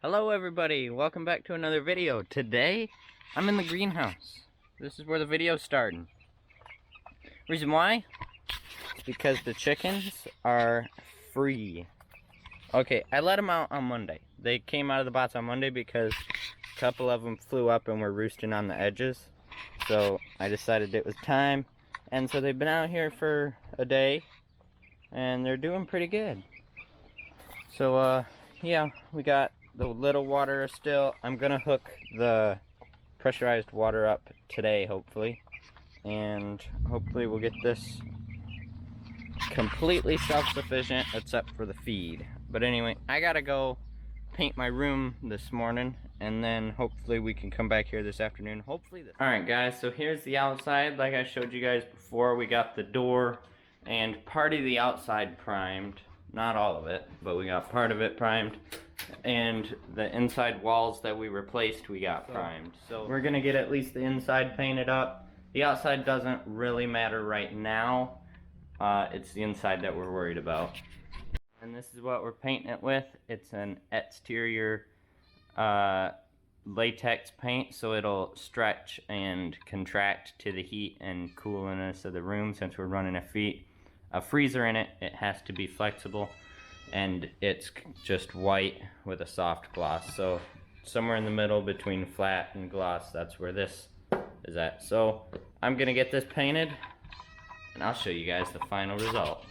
Hello everybody, welcome back to another video. Today, I'm in the greenhouse. This is where the video's starting. Reason why? It's because the chickens are free. Okay, I let them out on Monday. They came out of the box on Monday because a couple of them flew up and were roosting on the edges. So I decided it was time. And so they've been out here for a day and they're doing pretty good. So yeah, we got the little water still. I'm gonna hook the pressurized water up today, hopefully, and hopefully we'll get this completely self-sufficient except for the feed. But anyway, I gotta go paint my room this morning, and then hopefully we can come back here this afternoon. Hopefully this. Alright guys, so here's the outside. Like I showed you guys before, we got the door and part of the outside primed. Not all of it, but we got part of it primed. And the inside walls that we replaced, we got primed. So we're gonna get at least the inside painted up. The outside doesn't really matter right now. It's the inside that we're worried about. And this is what we're painting it with. It's an exterior latex paint, so it'll stretch and contract to the heat and cooliness of the room. Since we're running a freezer in it, it has to be flexible, and it's just white with a soft gloss. So somewhere in the middle between flat and gloss, that's where this is at. So I'm gonna get this painted and I'll show you guys the final result.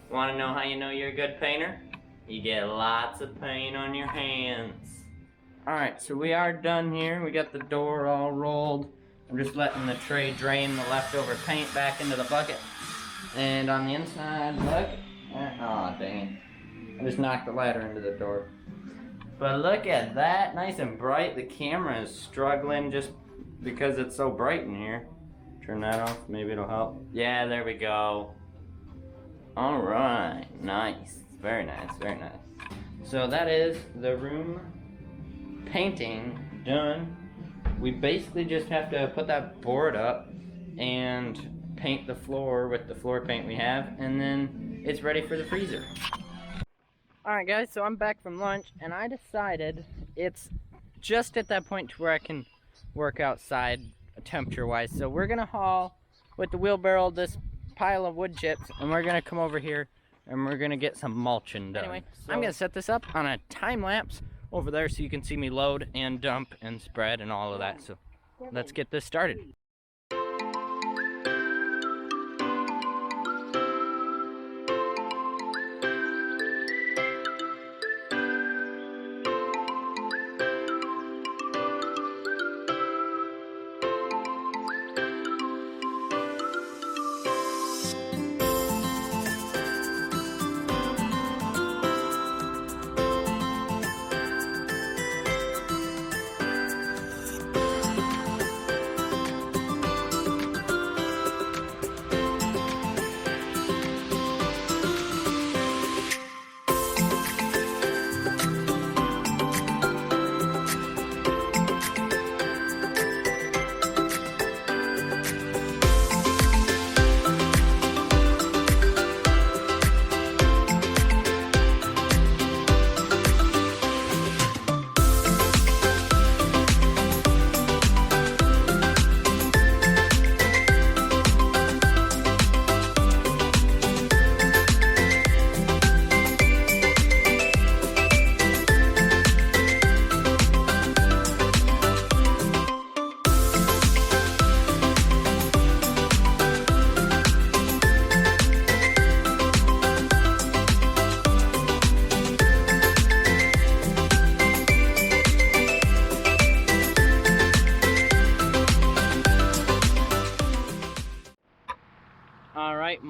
Want to know how you know you're a good painter? You get lots of paint on your hands. Alright, so we are done here. We got the door all rolled. I'm just letting the tray drain the leftover paint back into the bucket. And on the inside, look. Aw, dang it. I just knocked the ladder into the door. But look at that, nice and bright. The camera is struggling just because it's so bright in here. Turn that off, maybe it'll help. Yeah, there we go. Alright, nice. Very nice, very nice. So that is the room painting done. We basically just have to put that board up and paint the floor with the floor paint we have, and then it's ready for the freezer. Alright guys, so I'm back from lunch, and I decided it's just at that point to where I can work outside temperature-wise. So we're gonna haul with the wheelbarrow this pile of wood chips, and we're gonna come over here and we're gonna get some mulching done. Anyway, so I'm gonna set this up on a time lapse over there so you can see me load and dump and spread and all of that. So let's get this started.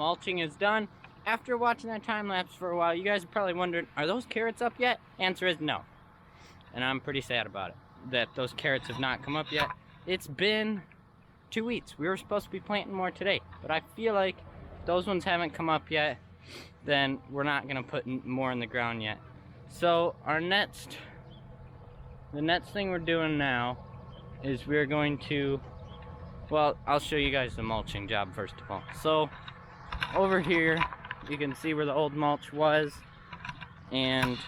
mulching is done. After watching that time lapse for a while, you guys are probably wondering, are those carrots up yet? Answer is no. And I'm pretty sad about it, that those carrots have not come up yet. It's been 2 weeks. We were supposed to be planting more today, but I feel like if those ones haven't come up yet, then we're not gonna put more in the ground yet. So the next thing we're doing now is we're going to, well, I'll show you guys the mulching job first of all. So over here, you can see where the old mulch was and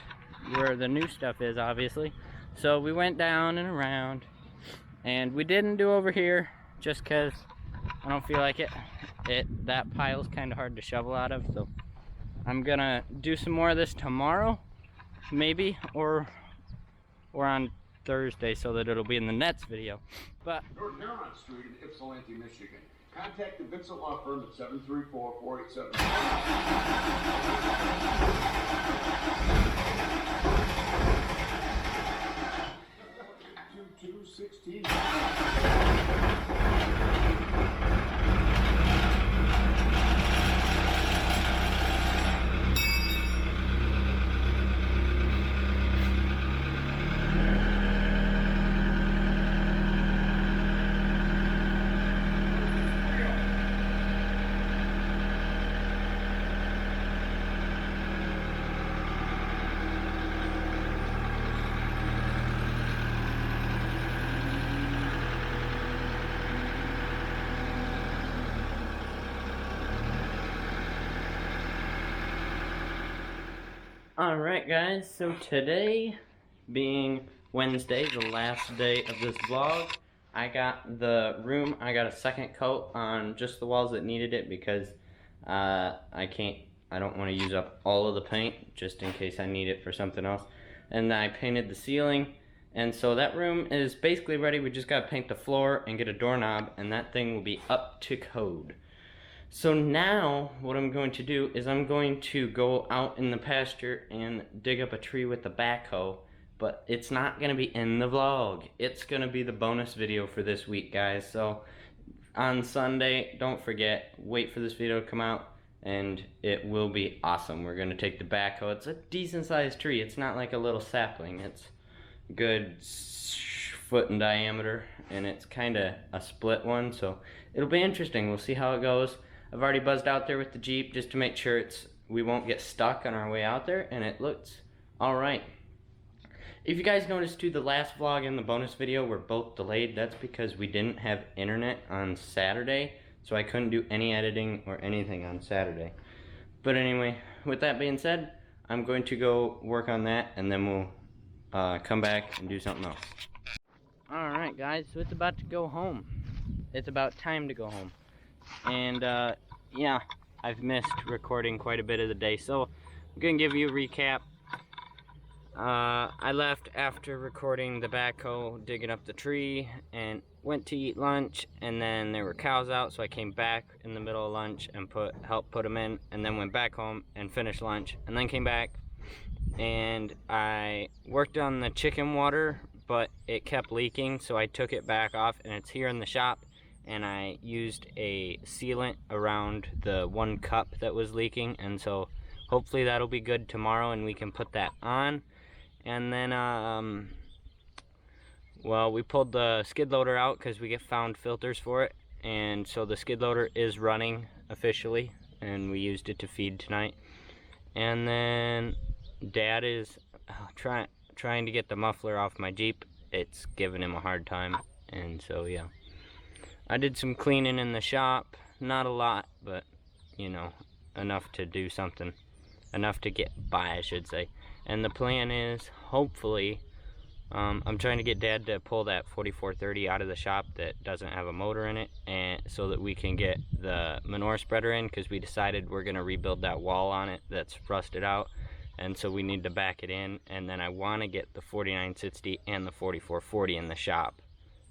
where the new stuff is, obviously. So we went down and around, and we didn't do over here just because I don't feel like it. That pile's kind of hard to shovel out of, so I'm gonna do some more of this tomorrow, maybe, or on Thursday, so that it'll be in the next video. But North Carolina Street in Ypsilanti, Michigan. Contact the Vincent Law Firm at 734-487. 2216. alright guys, so today being Wednesday, the last day of this vlog, I got a second coat on just the walls that needed it because I don't want to use up all of the paint just in case I need it for something else. And I painted the ceiling, and so that room is basically ready. We just got to paint the floor and get a doorknob, and that thing will be up to code. So now what I'm going to do is I'm going to go out in the pasture and dig up a tree with the backhoe, but it's not going to be in the vlog. It's going to be the bonus video for this week, guys. So on Sunday, don't forget, wait for this video to come out and it will be awesome. We're going to take the backhoe. It's a decent sized tree. It's not like a little sapling. It's a good foot in diameter, and it's kind of a split one, so it'll be interesting. We'll see how it goes. I've already buzzed out there with the Jeep just to make sure we won't get stuck on our way out there, and it looks alright. If you guys noticed too, the last vlog and the bonus video were both delayed. That's because we didn't have internet on Saturday, so I couldn't do any editing or anything on Saturday. But anyway, with that being said, I'm going to go work on that, and then we'll come back and do something else. Alright guys, so it's about to go home. It's about time to go home. And yeah, I've missed recording quite a bit of the day, so I'm gonna give you a recap. I left after recording the backhoe digging up the tree and went to eat lunch, and then there were cows out, so I came back in the middle of lunch and helped put them in, and then went back home and finished lunch, and then came back and I worked on the chicken water, but it kept leaking, so I took it back off, and it's here in the shop. And I used a sealant around the one cup that was leaking, and so hopefully that'll be good tomorrow and we can put that on. And then well, we pulled the skid loader out because we found filters for it, and so the skid loader is running officially, and we used it to feed tonight. And then Dad is trying to get the muffler off my Jeep. It's giving him a hard time, and so yeah. I did some cleaning in the shop, not a lot, but you know, enough to do something, enough to get by, I should say. And the plan is, hopefully, I'm trying to get Dad to pull that 4430 out of the shop that doesn't have a motor in it, and so that we can get the manure spreader in, because we decided we're going to rebuild that wall on it that's rusted out, and so we need to back it in. And then I want to get the 4960 and the 4440 in the shop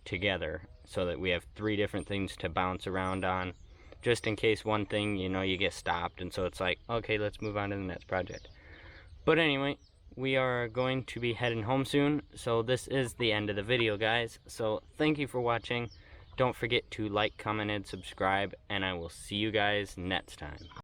together, so that we have 3 different things to bounce around on, just in case one thing, you know, you get stopped, and so it's like, okay, let's move on to the next project. But anyway, we are going to be heading home soon, so this is the end of the video, guys. So thank you for watching. Don't forget to like, comment, and subscribe, and I will see you guys next time.